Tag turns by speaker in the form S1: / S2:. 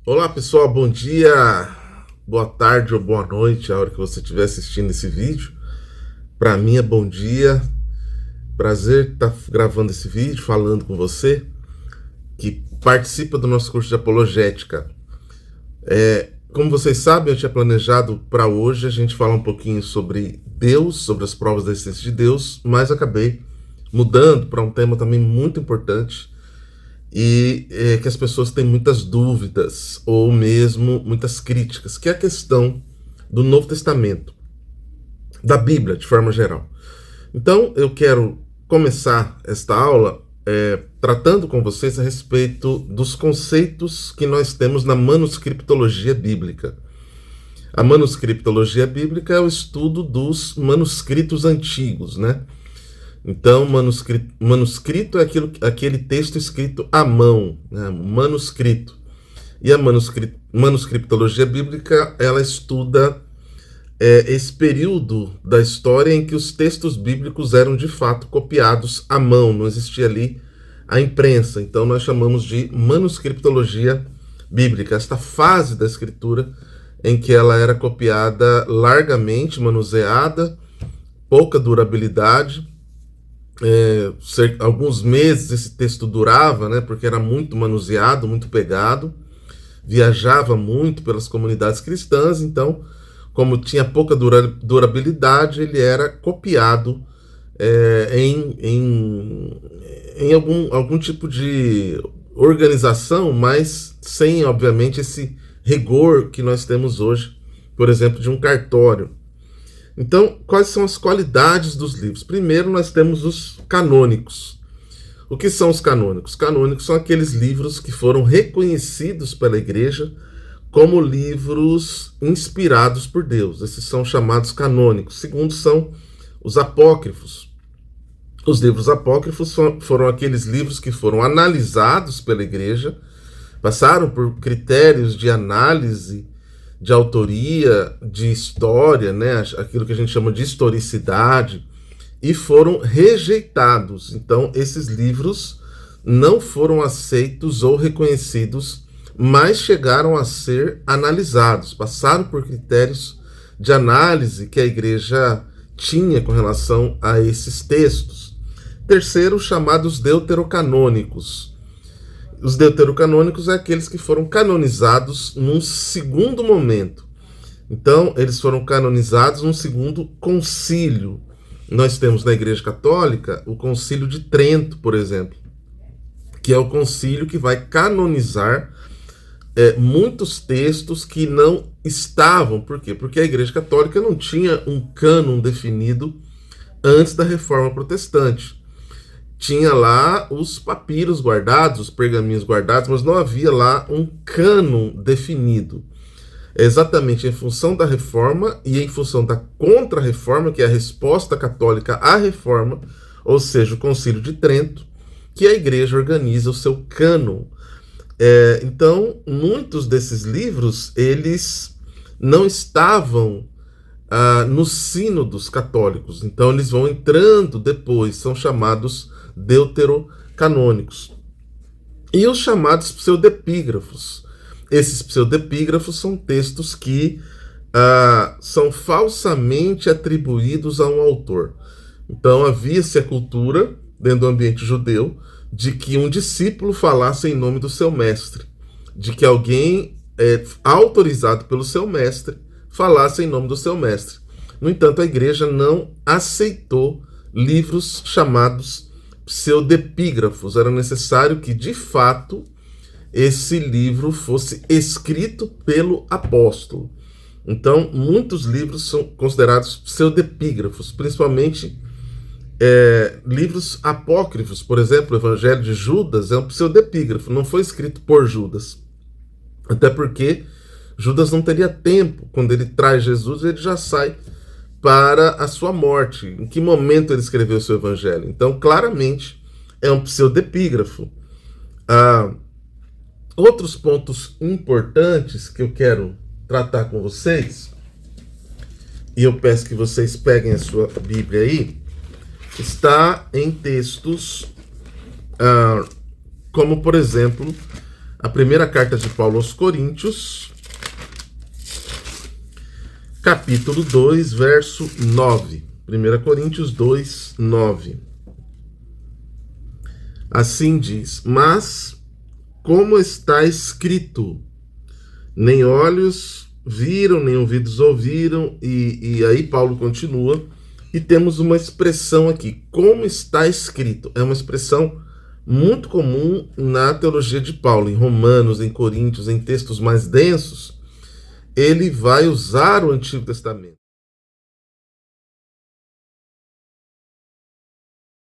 S1: Olá pessoal, bom dia, boa tarde ou boa noite, a hora que você estiver assistindo esse vídeo. Para mim é bom dia, prazer estar gravando esse vídeo, falando com você que participa do nosso curso de apologética. Como vocês sabem, eu tinha planejado para hoje a gente falar um pouquinho sobre Deus, sobre as provas da existência de Deus, mas acabei mudando para um tema também muito importante e que as pessoas têm muitas dúvidas ou mesmo muitas críticas, que é a questão do Novo Testamento, da Bíblia de forma geral. Então eu quero começar esta aula tratando com vocês a respeito dos conceitos que nós temos na manuscriptologia bíblica. A manuscriptologia bíblica é o estudo dos manuscritos antigos, né? Então, manuscrito é aquele texto escrito à mão, né? Manuscrito. E a manuscriptologia bíblica, ela estuda esse período da história em que os textos bíblicos eram de fato copiados à mão, não existia ali a imprensa. Então, nós chamamos de manuscriptologia bíblica, esta fase da escritura em que ela era copiada largamente, manuseada, pouca durabilidade. Alguns meses esse texto durava, né, porque era muito manuseado, muito pegado, viajava muito pelas comunidades cristãs. Então, como tinha pouca durabilidade, ele era copiado em algum tipo de organização, mas sem, obviamente, esse rigor que nós temos hoje, por exemplo, de um cartório. Então, quais são as qualidades dos livros? Primeiro, nós temos os canônicos. O que são os canônicos? Os canônicos são aqueles livros que foram reconhecidos pela igreja como livros inspirados por Deus. Esses são chamados canônicos. Segundo, são os apócrifos. Os livros apócrifos foram aqueles livros que foram analisados pela igreja, passaram por critérios de análise, de autoria, de história, né? Aquilo que a gente chama de historicidade, e foram rejeitados. Então, esses livros não foram aceitos ou reconhecidos, mas chegaram a ser analisados, passaram por critérios de análise que a igreja tinha com relação a esses textos. Terceiro, chamados deuterocanônicos. Os deuterocanônicos são aqueles que foram canonizados num segundo momento. Então, eles foram canonizados num segundo concílio. Nós temos na Igreja Católica o Concílio de Trento, por exemplo, que é o concílio que vai canonizar muitos textos que não estavam. Por quê? Porque a Igreja Católica não tinha um cânon definido antes da Reforma Protestante. Tinha lá os papiros guardados, os pergaminhos guardados, mas não havia lá um cânon definido. É exatamente em função da Reforma e em função da Contra-Reforma, que é a resposta católica à Reforma, ou seja, o Concílio de Trento, que a Igreja organiza o seu cânon. Então, muitos desses livros, eles não estavam nos sínodos católicos. Então, eles vão entrando depois, são chamados deuterocanônicos. E os chamados pseudepígrafos. Esses pseudepígrafos são textos que são falsamente atribuídos a um autor. Então havia-se a cultura, dentro do ambiente judeu, de que um discípulo falasse em nome do seu mestre, de que alguém autorizado pelo seu mestre falasse em nome do seu mestre. No entanto, a igreja não aceitou livros chamados pseudepígrafos. Era necessário que, de fato, esse livro fosse escrito pelo apóstolo. Então, muitos livros são considerados pseudepígrafos, principalmente livros apócrifos. Por exemplo, o Evangelho de Judas é um pseudepígrafo, não foi escrito por Judas. Até porque Judas não teria tempo. Quando ele traz Jesus, ele já sai para a sua morte. Em que momento ele escreveu o seu evangelho? Então, claramente, é um pseudepígrafo. Outros pontos importantes que eu quero tratar com vocês, e eu peço que vocês peguem a sua Bíblia aí, está em textos como, por exemplo, a primeira carta de Paulo aos Coríntios, capítulo 2, verso 9. 1 Coríntios 2, 9. Assim diz: mas, como está escrito, nem olhos viram, nem ouvidos ouviram, e aí Paulo continua, e temos uma expressão aqui, como está escrito. É uma expressão muito comum na teologia de Paulo, em Romanos, em Coríntios, em textos mais densos. Ele vai usar o Antigo Testamento.